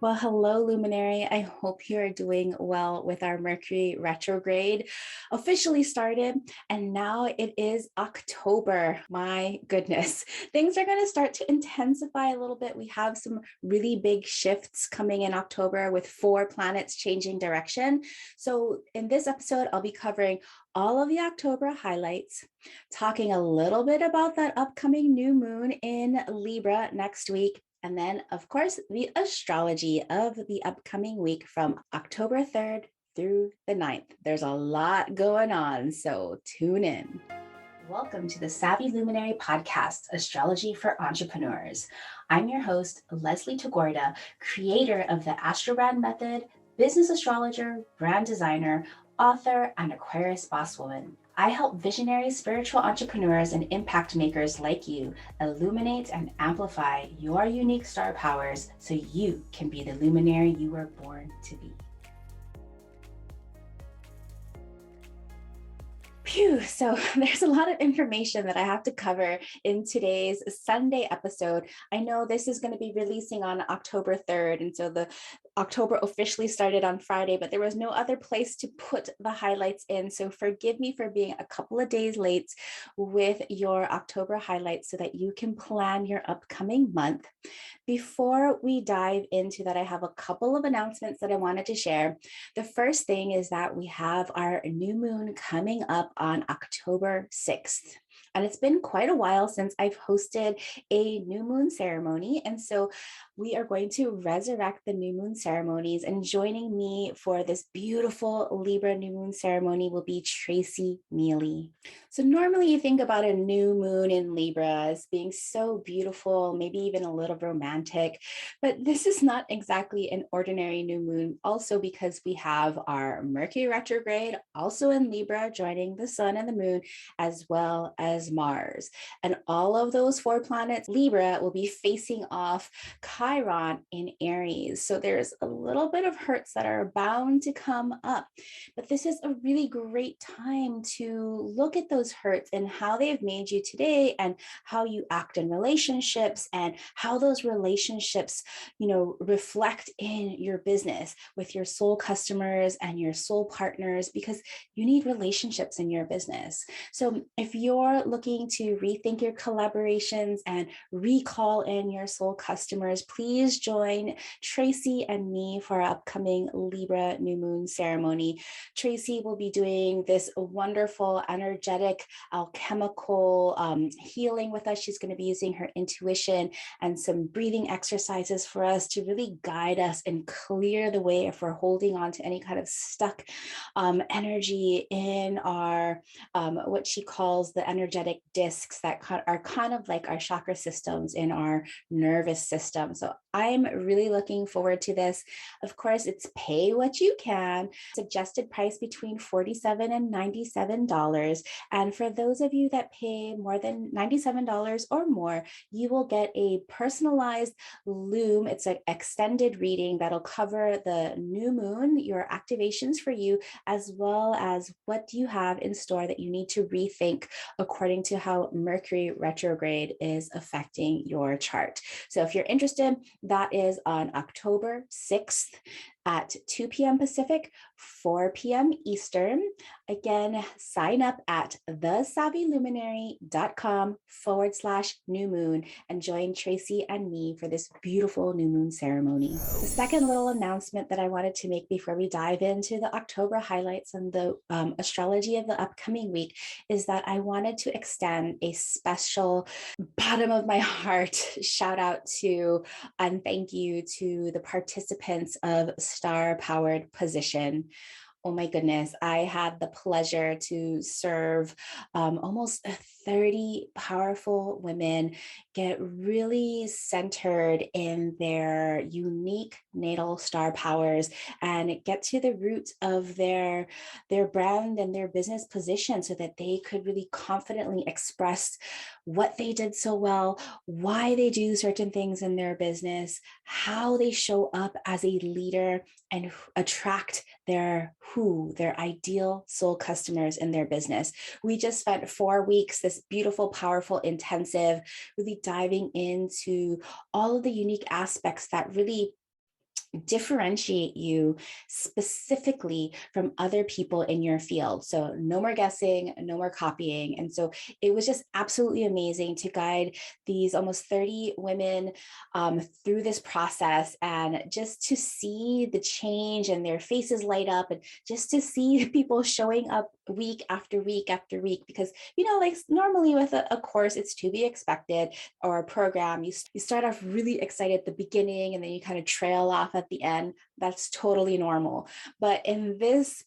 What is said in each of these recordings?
Well, hello, Luminary. I hope you are doing well with our Mercury retrograde officially started. And now it is October. My goodness, things are going to start to intensify a little bit. We have some really big shifts coming in October with 4 planets changing direction. So, in this episode, I'll be covering all of the October highlights, talking a little bit about that upcoming new moon in Libra next week. And then, of course, the astrology of the upcoming week from October 3rd through the 9th. There's a lot going on, so tune in. Welcome to the Savvy Luminary podcast, Astrology for Entrepreneurs. I'm your host, Leslie Tagorda, creator of the Astrobrand Method, business astrologer, brand designer, author, and Aquarius boss woman. I help visionary spiritual entrepreneurs and impact makers like you illuminate and amplify your unique star powers so you can be the luminary you were born to be. Phew, so there's a lot of information that I have to cover in today's Sunday episode. I know this is going to be releasing on October 3rd, and so the October officially started on Friday, but there was no other place to put the highlights in. So forgive me for being a couple of days late with your October highlights so that you can plan your upcoming month. Before we dive into that, I have a couple of announcements that I wanted to share. The first thing is that we have our new moon coming up on October 6th. And it's been quite a while since I've hosted a new moon ceremony. And so we are going to resurrect the new moon ceremonies. And joining me for this beautiful Libra new moon ceremony will be Tracy Neely. So normally you think about a new moon in Libra as being so beautiful, maybe even a little romantic, but this is not exactly an ordinary new moon, also because we have our Mercury retrograde also in Libra, joining the sun and the moon, as well as Mars. And all of those 4 planets, Libra, will be facing off Chiron in Aries. So there's a little bit of hurts that are bound to come up. But this is a really great time to look at those hurts and how they've made you today and how you act in relationships and how those relationships, reflect in your business with your soul customers and your soul partners, because you need relationships in your business. So if you're looking to rethink your collaborations and recall in your soul customers, please join Tracy and me for our upcoming Libra new moon ceremony. Tracy will be doing this wonderful, energetic, alchemical healing with us. She's going to be using her intuition and some breathing exercises for us to really guide us and clear the way if we're holding on to any kind of stuck energy in our what she calls the energetic discs that are kind of like our chakra systems in our nervous system. So I'm really looking forward to this. Of course, it's pay what you can. Suggested price between $47 and $97. And for those of you that pay more than $97 or more, you will get a personalized loom. It's an extended reading that'll cover the new moon, your activations for you, as well as what you have in store that you need to rethink according to how Mercury retrograde is affecting your chart. So if you're interested, that is on October 6th at 2 p.m. Pacific, 4 p.m. Eastern. Again, sign up at thesavvyluminary.com/new moon and join Tracy and me for this beautiful new moon ceremony. The second little announcement that I wanted to make before we dive into the October highlights and the astrology of the upcoming week is that I wanted to extend a special bottom of my heart shout out to and thank you to the participants of Star Powered Position. Oh my goodness, I had the pleasure to serve almost 30 powerful women get really centered in their unique natal star powers and get to the root of their brand and their business position so that they could really confidently express what they did so well, why they do certain things in their business, how they show up as a leader and attract their ideal soul customers in their business. We just spent 4 weeks, this beautiful, powerful, intensive, really diving into all of the unique aspects that really differentiate you specifically from other people in your field. So no more guessing, no more copying. And so it was just absolutely amazing to guide these almost 30 women through this process, and just to see the change and their faces light up, and just to see people showing up week after week after week. Because, like normally with a course, it's to be expected, or a program, you start off really excited at the beginning and then you kind of trail off at the end. That's totally normal. But in this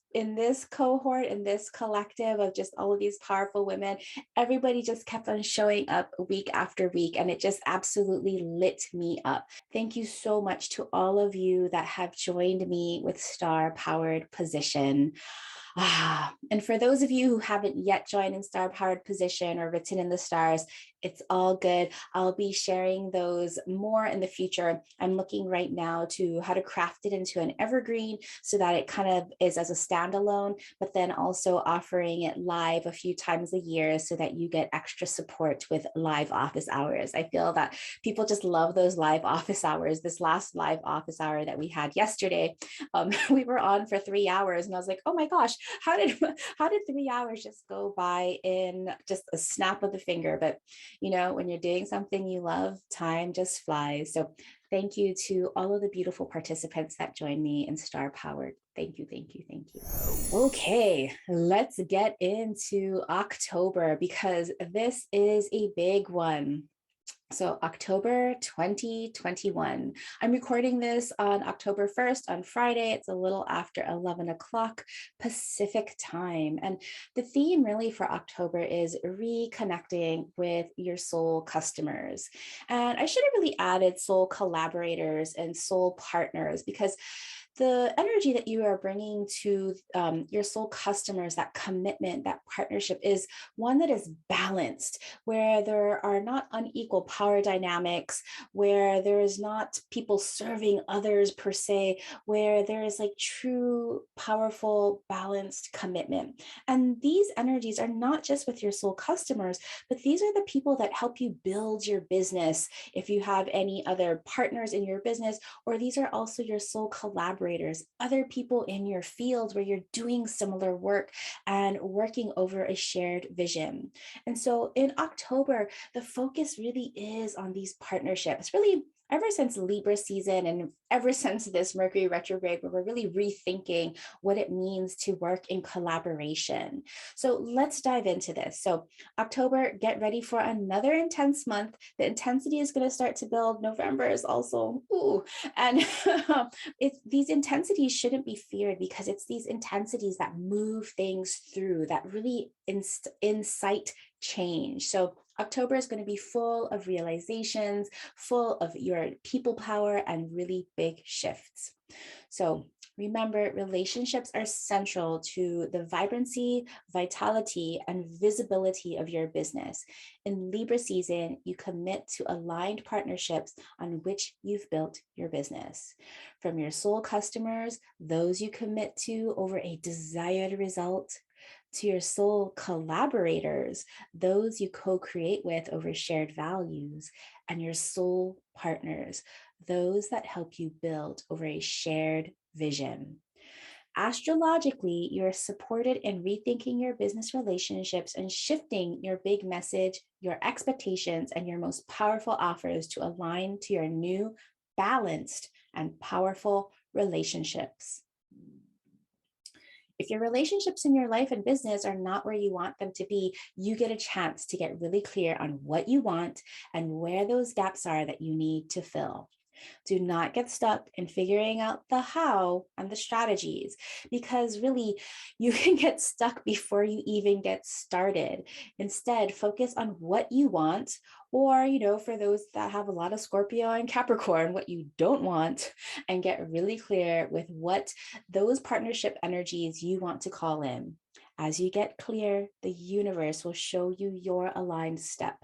cohort, in this collective of just all of these powerful women, everybody just kept on showing up week after week, and it just absolutely lit me up. Thank you so much to all of you that have joined me with Star Powered Position. And for those of you who haven't yet joined in Star Powered Position or Written in the Stars, it's all good. I'll be sharing those more in the future. I'm looking right now to how to craft it into an evergreen so that it kind of is as a standalone, but then also offering it live a few times a year so that you get extra support with live office hours. I feel that people just love those live office hours. This last live office hour that we had yesterday, we were on for 3 hours, and I was like, oh my gosh, how did 3 hours just go by in just a snap of the finger? But when you're doing something you love, time just flies. So thank you to all of the beautiful participants that joined me in Star Powered. Thank you, thank you, thank you. Okay, let's get into October, because this is a big one. So October 2021. I'm recording this on October 1st on Friday. It's a little after 11 o'clock Pacific time. And the theme really for October is reconnecting with your soul customers. And I should have really added soul collaborators and soul partners, because the energy that you are bringing to your soul customers, that commitment, that partnership, is one that is balanced, where there are not unequal power dynamics, where there is not people serving others per se, where there is like true, powerful, balanced commitment. And these energies are not just with your soul customers, but these are the people that help you build your business. If you have any other partners in your business, or these are also your soul collaborators, other people in your field where you're doing similar work and working over a shared vision. And so in October, the focus really is on these partnerships, really ever since Libra season and ever since this Mercury retrograde, where we're really rethinking what it means to work in collaboration. So let's dive into this. So October, get ready for another intense month. The intensity is going to start to build. November is also, and these intensities shouldn't be feared, because it's these intensities that move things through, that really incite change. So October is going to be full of realizations, full of your people power, and really big shifts. So remember, relationships are central to the vibrancy, vitality, and visibility of your business. In Libra season, you commit to aligned partnerships on which you've built your business. From your soul customers, those you commit to over a desired result, to your soul collaborators, those you co-create with over shared values, and your soul partners, those that help you build over a shared vision. Astrologically, you're supported in rethinking your business relationships and shifting your big message, your expectations, and your most powerful offers to align to your new, balanced, and powerful relationships. If your relationships in your life and business are not where you want them to be, you get a chance to get really clear on what you want and where those gaps are that you need to fill. Do not get stuck in figuring out the how and the strategies, because really you can get stuck before you even get started. Instead, focus on what you want, or, for those that have a lot of Scorpio and Capricorn, what you don't want, and get really clear with what those partnership energies you want to call in. As you get clear, the universe will show you your aligned step.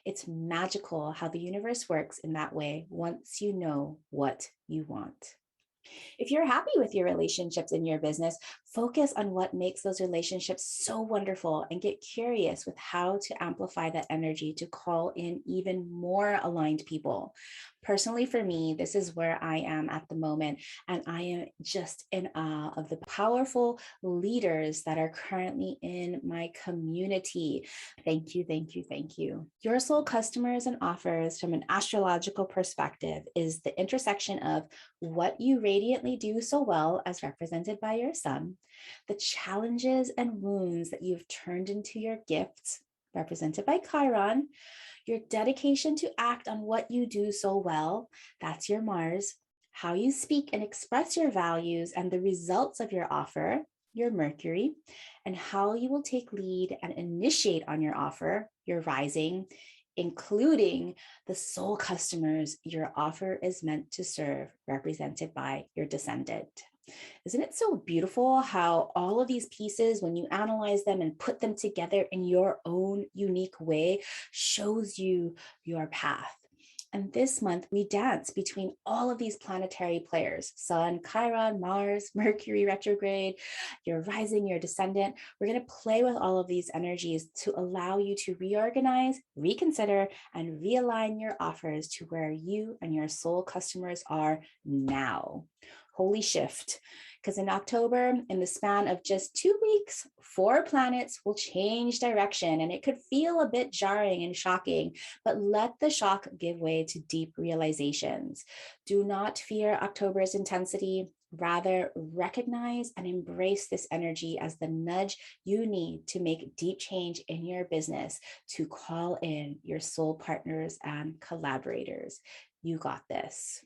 It's magical how the universe works in that way once you know what you want. If you're happy with your relationships in your business, Focus on what makes those relationships so wonderful and get curious with how to amplify that energy to call in even more aligned people. Personally, for me, this is where I am at the moment, and I am just in awe of the powerful leaders that are currently in my community. Thank you, thank you, thank you. Your soul customers and offers from an astrological perspective is the intersection of what you radiantly do so well, as represented by your sun, the challenges and wounds that you've turned into your gifts, represented by Chiron, your dedication to act on what you do so well, that's your Mars, how you speak and express your values and the results of your offer, your Mercury, and how you will take lead and initiate on your offer, your rising, including the soul customers your offer is meant to serve, represented by your descendant. Isn't it so beautiful how all of these pieces, when you analyze them and put them together in your own unique way, shows you your path? And this month, we dance between all of these planetary players: Sun, Chiron, Mars, Mercury retrograde, your rising, your descendant. We're going to play with all of these energies to allow you to reorganize, reconsider, and realign your offers to where you and your soul customers are now. Holy shift. Because in October, in the span of just 2 weeks, 4 planets will change direction, and it could feel a bit jarring and shocking, but let the shock give way to deep realizations. Do not fear October's intensity. Rather, recognize and embrace this energy as the nudge you need to make deep change in your business, to call in your soul partners and collaborators. You got this.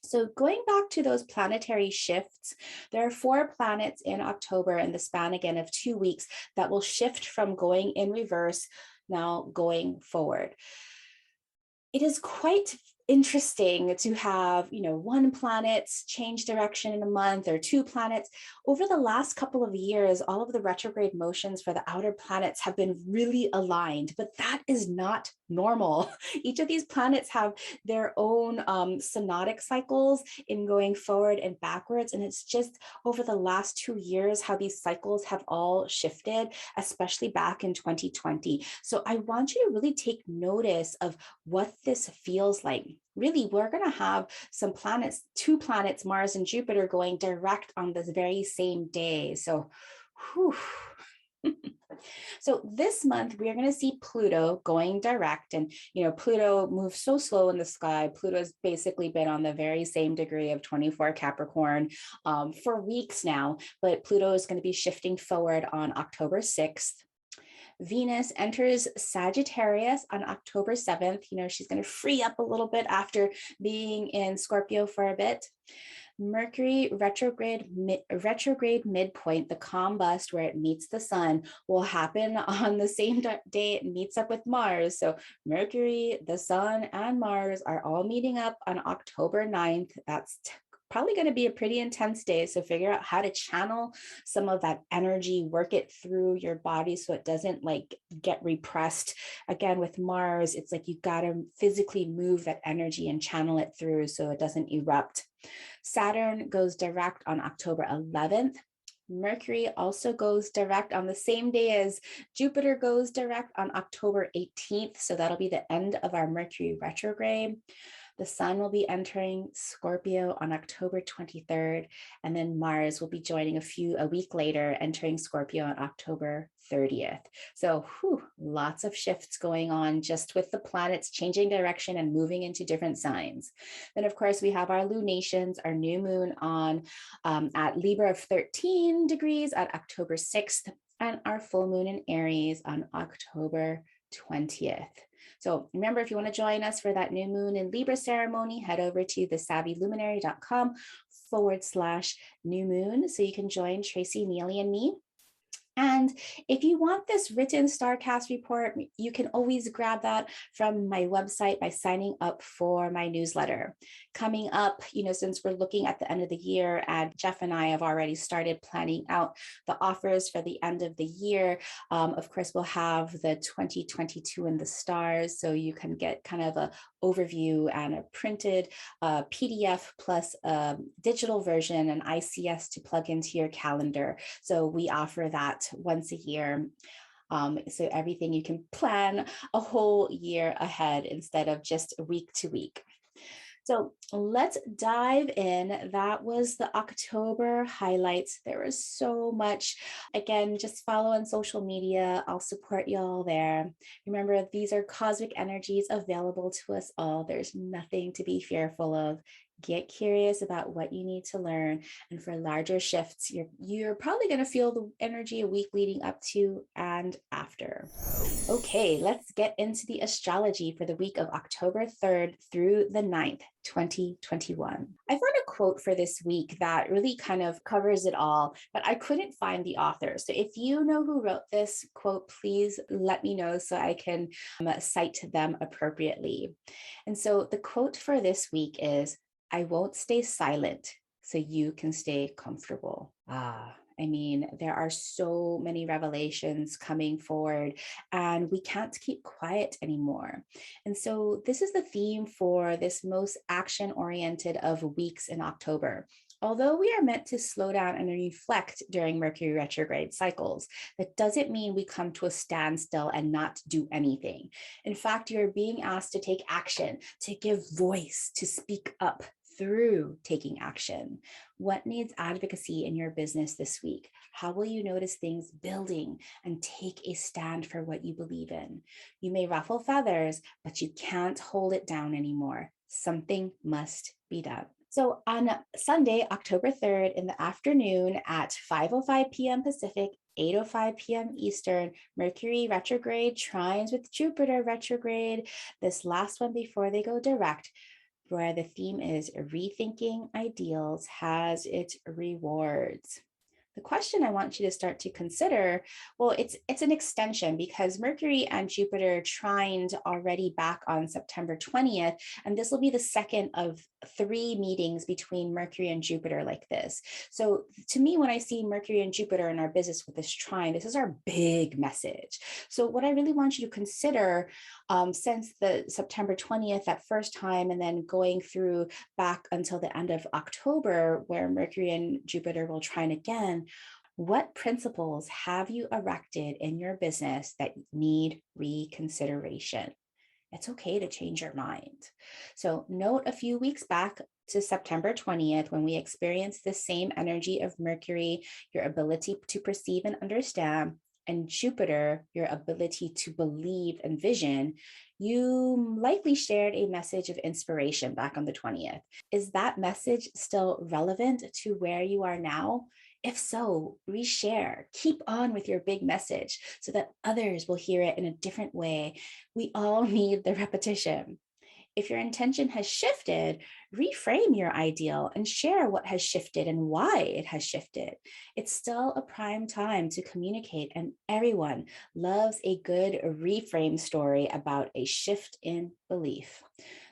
So going back to those planetary shifts, there are 4 planets in October in the span again of 2 weeks that will shift from going in reverse now going forward. It is quite interesting to have, 1 planet change direction in a month, or 2 planets. Over the last couple of years, all of the retrograde motions for the outer planets have been really aligned, but that is not normal. Each of these planets have their own synodic cycles in going forward and backwards. And it's just over the last 2 years how these cycles have all shifted, especially back in 2020. So I want you to really take notice of what this feels like. Really, we're going to have some planets, 2 planets, Mars and Jupiter, going direct on this very same day. So, whew. So this month, we are going to see Pluto going direct. And, Pluto moves so slow in the sky. Pluto has basically been on the very same degree of 24 Capricorn for weeks now. But Pluto is going to be shifting forward on October 6th. Venus enters Sagittarius on October 7th. She's going to free up a little bit after being in Scorpio for a bit. Mercury retrograde midpoint, the combust where it meets the sun, will happen on the same day it meets up with Mars. So Mercury, the sun, and Mars are all meeting up on October 9th. That's probably going to be a pretty intense day. So figure out how to channel some of that energy, work it through your body so it doesn't get repressed. Again, with Mars, it's like you got to physically move that energy and channel it through so it doesn't erupt. Saturn goes direct on October 11th. Mercury also goes direct on the same day as Jupiter goes direct on October 18th. So that'll be the end of our Mercury retrograde. The sun will be entering Scorpio on October 23rd, and then Mars will be joining a week later, entering Scorpio on October 30th. So lots of shifts going on just with the planets changing direction and moving into different signs. Then, of course, we have our lunations, our new moon on at Libra of 13 degrees at October 6th, and our full moon in Aries on October 20th. So remember, if you want to join us for that new moon in Libra ceremony, head over to thesavvyluminary.com/new moon so you can join Tracy, Neely, and me. And if you want this written Starcast report, you can always grab that from my website by signing up for my newsletter. Coming up, since we're looking at the end of the year, and Jeff and I have already started planning out the offers for the end of the year. Of course, we'll have the 2022 in the stars, so you can get kind of a overview and a printed PDF plus a digital version, an ICS to plug into your calendar. So we offer that once a year. So everything you can plan a whole year ahead instead of just week to week. So let's dive in. That was the October highlights. There was so much. Again, just follow on social media. I'll support y'all there. Remember, these are cosmic energies available to us all. There's nothing to be fearful of. Get curious about what you need to learn. And for larger shifts, you're probably going to feel the energy a week leading up to and after. Okay, let's get into the astrology for the week of October 3rd through the 9th, 2021. I found a quote for this week that really kind of covers it all, but I couldn't find the author. So if you know who wrote this quote, please let me know so I can cite them appropriately. And so the quote for this week is, "I won't stay silent so you can stay comfortable." I mean, there are so many revelations coming forward and we can't keep quiet anymore. And so this is the theme for this most action-oriented of weeks in October. Although we are meant to slow down and reflect during Mercury retrograde cycles, that doesn't mean we come to a standstill and not do anything. In fact, you're being asked to take action, to give voice, to speak up through taking action. What needs advocacy in your business this week? How will you notice things building and take a stand for what you believe in? You may ruffle feathers, but you can't hold it down anymore. Something must be done. So on Sunday, October 3rd in the afternoon at 5:05 p.m. Pacific, 8:05 p.m. Eastern, Mercury retrograde trines with Jupiter retrograde, this last one before they go direct, where the theme is rethinking ideals has its rewards. The question I want you to start to consider, well, it's an extension because Mercury and Jupiter trined already back on September 20th, and this will be the second of 3 meetings between Mercury and Jupiter like this. So to me, when I see Mercury and Jupiter in our business with this trine, this is our big message. So what I really want you to consider, since the September 20th, that first time, and then going through back until the end of October, where Mercury and Jupiter will trine again, what principles have you erected in your business that need reconsideration? It's okay to change your mind. So note a few weeks back to September 20th, when we experienced the same energy of Mercury, your ability to perceive and understand, and Jupiter, your ability to believe and vision, you likely shared a message of inspiration back on the 20th. Is that message still relevant to where you are now? If so, reshare, keep on with your big message so that others will hear it in a different way. We all need the repetition. If your intention has shifted, reframe your ideal and share what has shifted and why it has shifted. It's still a prime time to communicate, and everyone loves a good reframe story about a shift in belief.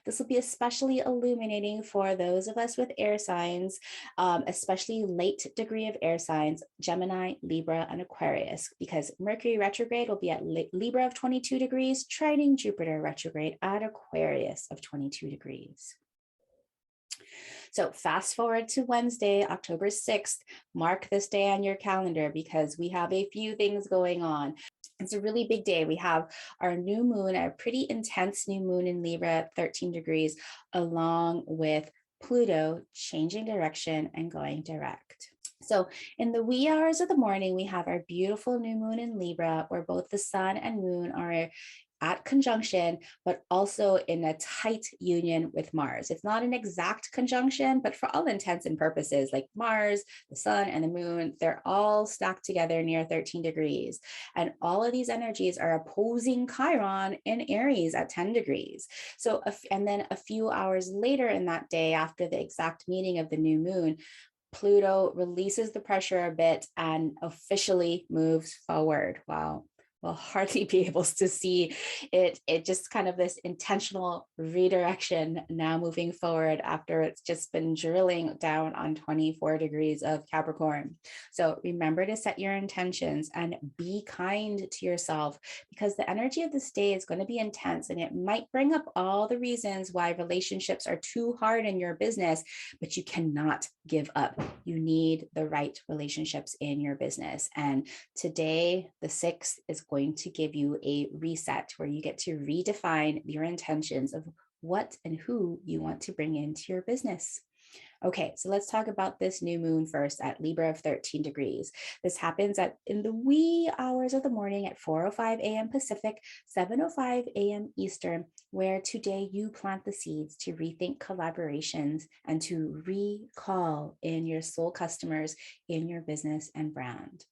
This will be especially illuminating for those of us with air signs, especially late degree of air signs, Gemini, Libra, and Aquarius, because Mercury retrograde will be at Libra of 22 degrees, trining Jupiter retrograde at Aquarius of 22 degrees. So fast forward to Wednesday, October 6th, mark this day on your calendar because we have a few things going on. It's a really big day. We have our new moon, a pretty intense new moon in Libra at 13 degrees, along with Pluto changing direction and going direct. So in the wee hours of the morning, we have our beautiful new moon in Libra, where both the sun and moon are at conjunction, but also in a tight union with Mars. It's not an exact conjunction, but for all intents and purposes, like Mars, the sun, and the moon, they're all stacked together near 13 degrees. And all of these energies are opposing Chiron in Aries at 10 degrees. So, and then a few hours later in that day, after the exact meeting of the new moon, Pluto releases the pressure a bit and officially moves forward. Wow. We'll hardly be able to see it. It just kind of this intentional redirection now moving forward after it's just been drilling down on 24 degrees of Capricorn. So remember to set your intentions and be kind to yourself, because the energy of this day is going to be intense and it might bring up all the reasons why relationships are too hard in your business, but you cannot give up. You need the right relationships in your business. And today, the 6th, is going to give you a reset where you get to redefine your intentions of what and who you want to bring into your business. Okay, so let's talk about this new moon first at Libra of 13 degrees. This happens in the wee hours of the morning at 4:05 a.m. Pacific, 7:05 a.m. Eastern, where today you plant the seeds to rethink collaborations and to recall in your soul customers in your business and brand.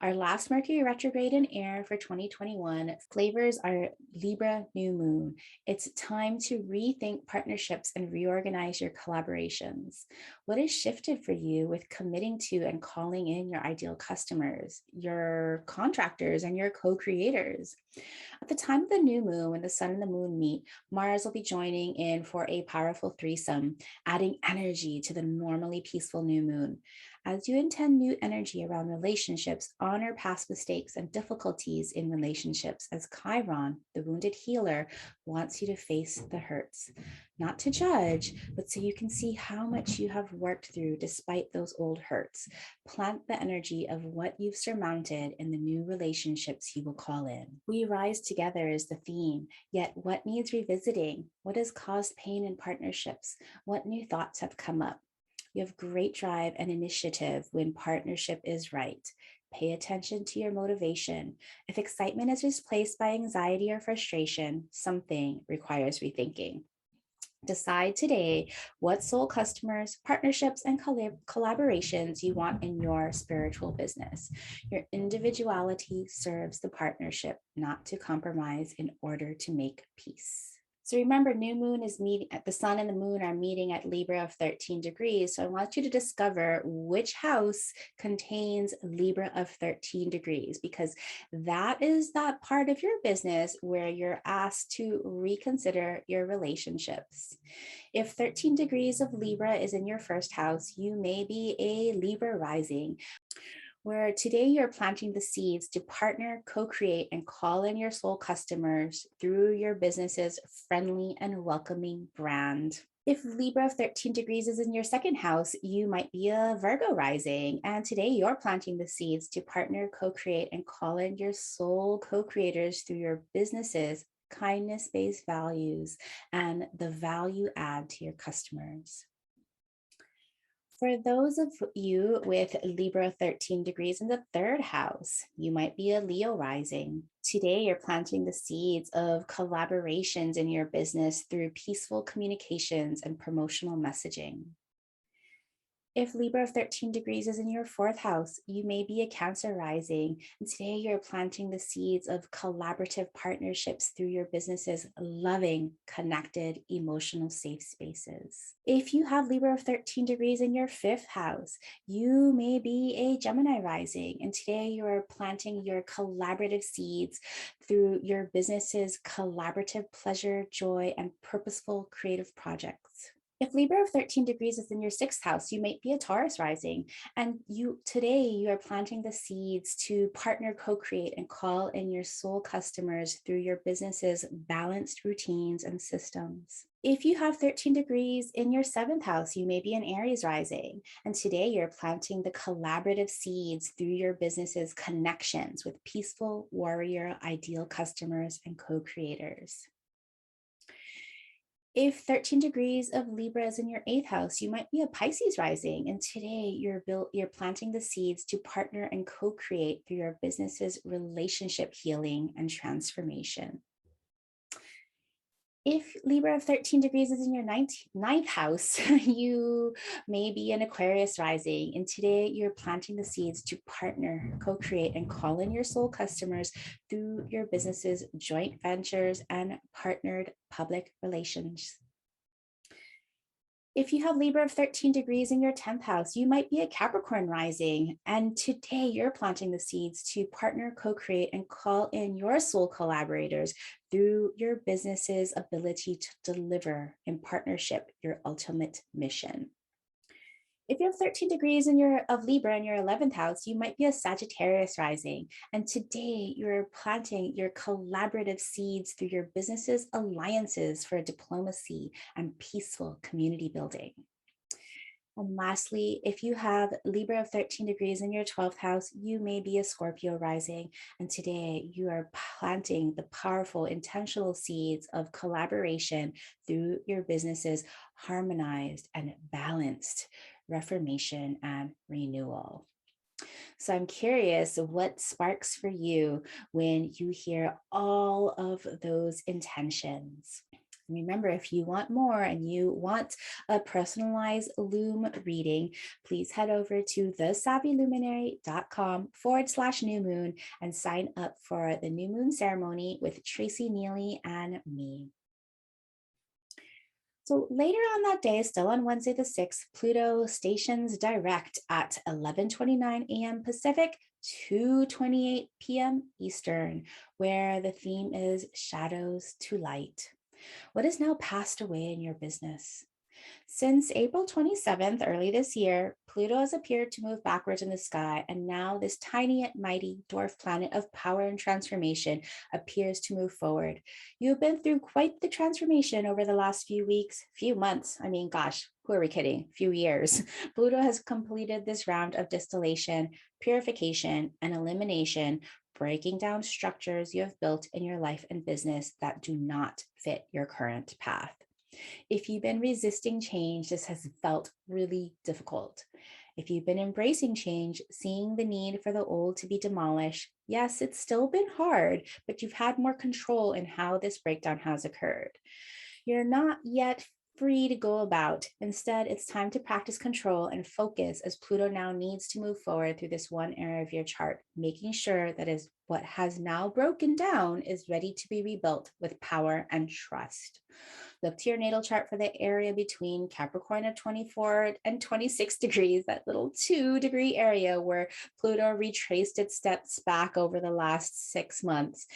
Our last Mercury retrograde in air for 2021 flavors our Libra New Moon. It's time to rethink partnerships and reorganize your collaborations. What has shifted for you with committing to and calling in your ideal customers, your contractors, and your co-creators? At the time of the new moon, when the sun and the moon meet, Mars will be joining in for a powerful threesome, adding energy to the normally peaceful new moon. As you intend new energy around relationships, honor past mistakes and difficulties in relationships, as Chiron, the wounded healer, wants you to face the hurts. Not to judge, but so you can see how much you have worked through despite those old hurts. Plant the energy of what you've surmounted in the new relationships you will call in. We rise together is the theme, yet what needs revisiting? What has caused pain in partnerships? What new thoughts have come up? You have great drive and initiative when partnership is right. Pay attention to your motivation. If excitement is replaced by anxiety or frustration, something requires rethinking. Decide today what soul customers, partnerships, and collaborations you want in your spiritual business. Your individuality serves the partnership, not to compromise in order to make peace. So remember, new moon is meeting at the sun and the moon are meeting at Libra of 13 degrees. So I want you to discover which house contains Libra of 13 degrees, because that is that part of your business where you're asked to reconsider your relationships. If 13 degrees of Libra is in your first house, you may be a Libra rising, where today you're planting the seeds to partner, co-create, and call in your soul customers through your business's friendly and welcoming brand. If Libra of 13 degrees is in your second house, you might be a Virgo rising. And today you're planting the seeds to partner, co-create, and call in your soul co-creators through your business's kindness-based values and the value add to your customers. For those of you with Libra 13 degrees in the third house, you might be a Leo rising. Today, you're planting the seeds of collaborations in your business through peaceful communications and promotional messaging. If Libra of 13 degrees is in your fourth house, you may be a Cancer rising. And today you're planting the seeds of collaborative partnerships through your business's loving, connected, emotional safe spaces. If you have Libra of 13 degrees in your fifth house, you may be a Gemini rising. And today you are planting your collaborative seeds through your business's collaborative pleasure, joy, and purposeful creative projects. If Libra of 13 degrees is in your sixth house, you might be a Taurus rising. And today you are planting the seeds to partner, co-create, and call in your soul customers through your business's balanced routines and systems. If you have 13 degrees in your seventh house, you may be an Aries rising. And today you're planting the collaborative seeds through your business's connections with peaceful, warrior, ideal customers and co-creators. If 13 degrees of Libra is in your eighth house, you might be a Pisces rising. And today you're planting the seeds to partner and co-create through your business's relationship healing and transformation. If Libra of 13 degrees is in your ninth house, you may be an Aquarius rising. And today you're planting the seeds to partner, co-create, and call in your soul customers through your business's joint ventures and partnered public relations. If you have Libra of 13 degrees in your 10th house, you might be a Capricorn rising. And today you're planting the seeds to partner, co-create, and call in your soul collaborators through your business's ability to deliver in partnership your ultimate mission. If you have 13 degrees of Libra in your 11th house, you might be a Sagittarius rising. And today you're planting your collaborative seeds through your business's alliances for diplomacy and peaceful community building. And lastly, if you have Libra of 13 degrees in your 12th house, you may be a Scorpio rising. And today you are planting the powerful, intentional seeds of collaboration through your business's harmonized and balanced reformation and renewal. So I'm curious what sparks for you when you hear all of those intentions. Remember, if you want more and you want a personalized Loom reading, please head over to thesavvyluminary.com/new moon and sign up for the new moon ceremony with Tracy Neely and me. So later on that day, still on Wednesday the 6th, Pluto stations direct at 11:29 a.m. Pacific, 2:28 p.m. Eastern, where the theme is shadows to light. What has now passed away in your business? Since April 27th, early this year, Pluto has appeared to move backwards in the sky, and now this tiny yet mighty dwarf planet of power and transformation appears to move forward. You have been through quite the transformation over the last few weeks, few months. I mean, gosh, who are we kidding? Few years. Pluto has completed this round of distillation, purification, and elimination, breaking down structures you have built in your life and business that do not fit your current path. If you've been resisting change, this has felt really difficult. If you've been embracing change, seeing the need for the old to be demolished, yes, it's still been hard, but you've had more control in how this breakdown has occurred. You're not yet free to go about. Instead, it's time to practice control and focus as Pluto now needs to move forward through this one area of your chart, making sure that is what has now broken down is ready to be rebuilt with power and trust. Look to your natal chart for the area between Capricorn at 24 and 26 degrees, that little 2-degree area where Pluto retraced its steps back over the last 6 months.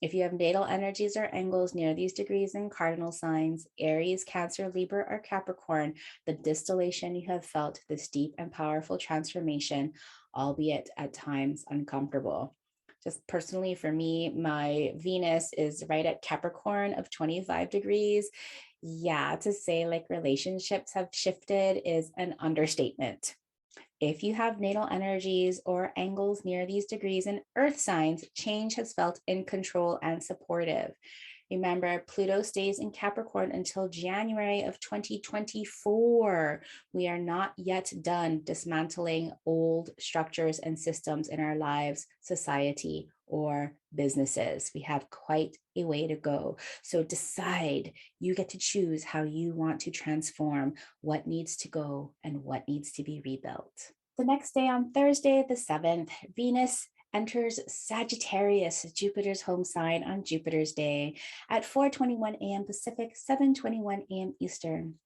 If you have natal energies or angles near these degrees in cardinal signs, Aries, Cancer, Libra, or Capricorn, the distillation you have felt, this deep and powerful transformation, albeit at times uncomfortable. Just personally for me, my Venus is right at Capricorn of 25 degrees. Yeah, to say like relationships have shifted is an understatement. If you have natal energies or angles near these degrees in earth signs, change has felt in control and supportive. Remember, Pluto stays in Capricorn until January of 2024. We are not yet done dismantling old structures and systems in our lives, society, or businesses. We have quite a way to go. So decide, you get to choose how you want to transform, what needs to go and what needs to be rebuilt. The next day on Thursday, the 7th, Venus enters Sagittarius, Jupiter's home sign on Jupiter's day at 4:21 a.m. Pacific, 7:21 a.m. Eastern,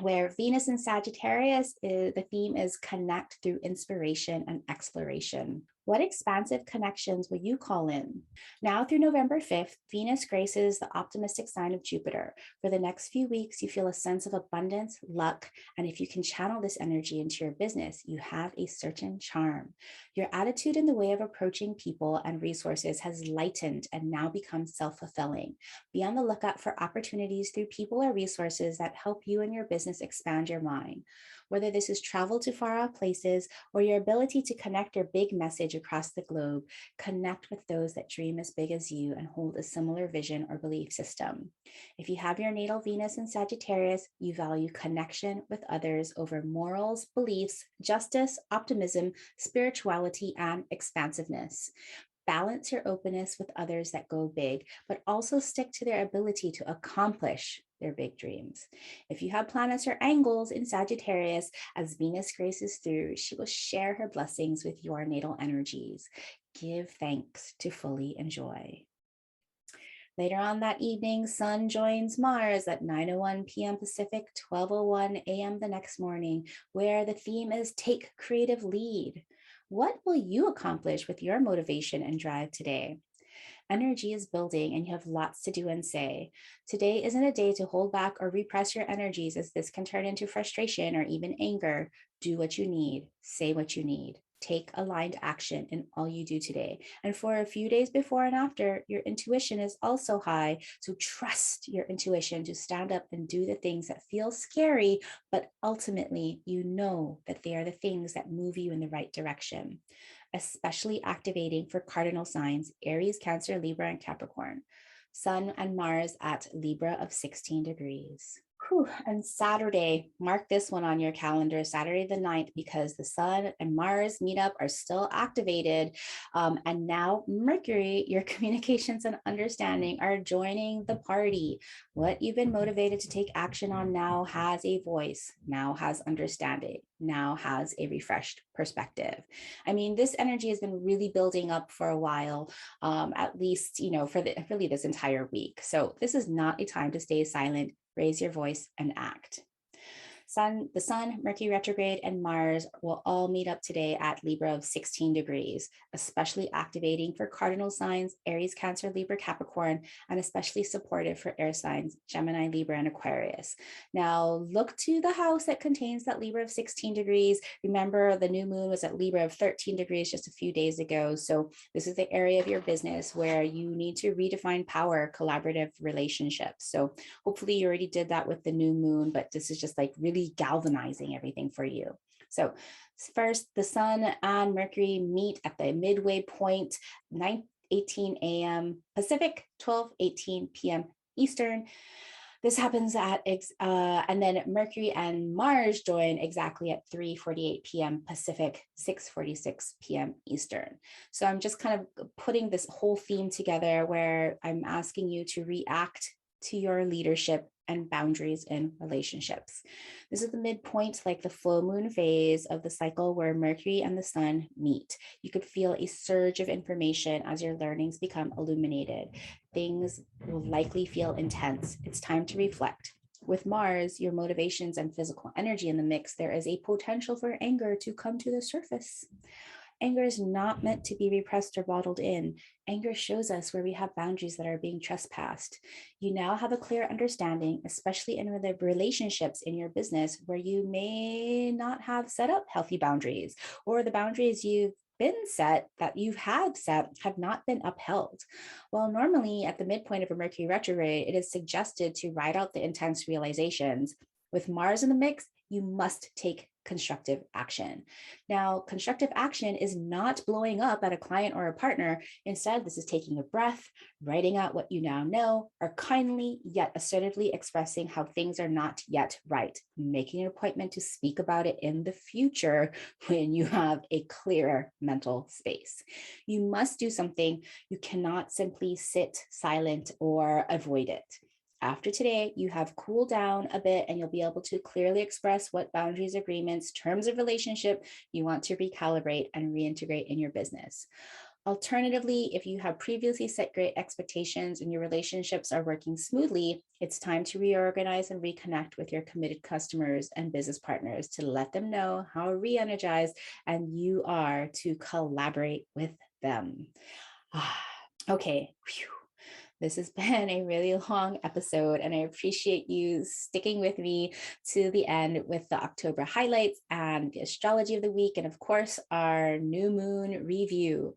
where Venus in Sagittarius, the theme is connect through inspiration and exploration. What expansive connections will you call in? Now through November 5th, Venus graces the optimistic sign of Jupiter. For the next few weeks, you feel a sense of abundance, luck, and if you can channel this energy into your business, you have a certain charm. Your attitude in the way of approaching people and resources has lightened and now become self-fulfilling. Be on the lookout for opportunities through people or resources that help you and your business expand your mind. Whether this is travel to far-off places or your ability to connect your big message across the globe, connect with those that dream as big as you and hold a similar vision or belief system. If you have your natal Venus in Sagittarius, you value connection with others over morals, beliefs, justice, optimism, spirituality, and expansiveness. Balance your openness with others that go big, but also stick to their ability to accomplish their big dreams. If you have planets or angles in Sagittarius, as Venus graces through, she will share her blessings with your natal energies. Give thanks to fully enjoy. Later on that evening, Sun joins Mars at 9:01 p.m. Pacific, 12:01 a.m. the next morning, where the theme is Take Creative Lead. What will you accomplish with your motivation and drive today? Energy is building and you have lots to do and say. Today isn't a day to hold back or repress your energies, as this can turn into frustration or even anger. Do what you need, say what you need. Take aligned action in all you do today. And for a few days before and after, your intuition is also high. So trust your intuition to stand up and do the things that feel scary, but ultimately you know that they are the things that move you in the right direction, especially activating for cardinal signs Aries, Cancer, Libra, and Capricorn. Sun and Mars at Libra of 16 degrees. Whew. And Saturday, mark this one on your calendar, Saturday the 9th, because the Sun and Mars meetup are still activated. And now Mercury, your communications and understanding, are joining the party. What you've been motivated to take action on now has a voice, now has understanding, now has a refreshed perspective. I mean, this energy has been really building up for a while, at least, for really this entire week. So this is not a time to stay silent. Raise your voice and act. The Sun, Mercury retrograde, and Mars will all meet up today at Libra of 16 degrees, especially activating for cardinal signs Aries, Cancer, Libra, Capricorn, and especially supportive for air signs Gemini, Libra, and Aquarius. Now, look to the house that contains that Libra of 16 degrees. Remember, the new moon was at Libra of 13 degrees just a few days ago. So this is the area of your business where you need to redefine power, collaborative relationships. So hopefully you already did that with the new moon, but this is just like really galvanizing everything for you. So first, the Sun and Mercury meet at the midway point, 9:18 a.m. Pacific, 12:18 p.m. Eastern. This happens and then Mercury and Mars join exactly at 3:48 p.m. Pacific, 6:46 p.m. Eastern. So I'm just kind of putting this whole theme together where I'm asking you to react to your leadership and boundaries in relationships. This is the midpoint, like the full moon phase of the cycle where Mercury and the Sun meet. You could feel a surge of information as your learnings become illuminated. Things will likely feel intense. It's time to reflect. With Mars, your motivations and physical energy in the mix, there is a potential for anger to come to the surface. Anger is not meant to be repressed or bottled in. Anger shows us where we have boundaries that are being trespassed. You now have a clear understanding, especially in the relationships in your business where you may not have set up healthy boundaries, or the boundaries you've that you have set have not been upheld. While normally at the midpoint of a Mercury retrograde, it is suggested to ride out the intense realizations. With Mars in the mix, you must take constructive action. Now, constructive action is not blowing up at a client or a partner. Instead, this is taking a breath, writing out what you now know, or kindly yet assertively expressing how things are not yet right, making an appointment to speak about it in the future when you have a clearer mental space. You must do something. You cannot simply sit silent or avoid it. After today, you have cooled down a bit and you'll be able to clearly express what boundaries, agreements, terms of relationship you want to recalibrate and reintegrate in your business. Alternatively, if you have previously set great expectations and your relationships are working smoothly, it's time to reorganize and reconnect with your committed customers and business partners to let them know how re-energized and you are to collaborate with them. Okay. Whew. This has been a really long episode, and I appreciate you sticking with me to the end with the October highlights and the astrology of the week, and of course, our new moon review.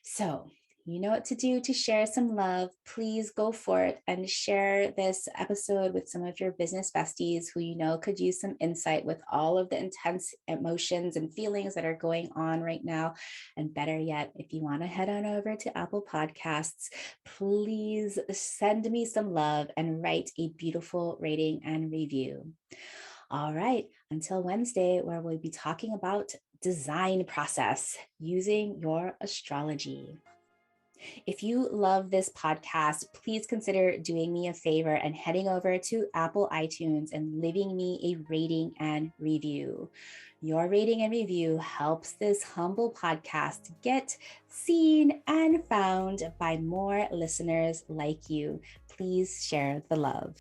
So you know what to do to share some love. Please go for it and share this episode with some of your business besties who you know could use some insight with all of the intense emotions and feelings that are going on right now. And better yet, if you want to head on over to Apple Podcasts, please send me some love and write a beautiful rating and review. All right, until Wednesday, where we'll be talking about design process using your astrology. If you love this podcast, please consider doing me a favor and heading over to Apple iTunes and leaving me a rating and review. Your rating and review helps this humble podcast get seen and found by more listeners like you. Please share the love.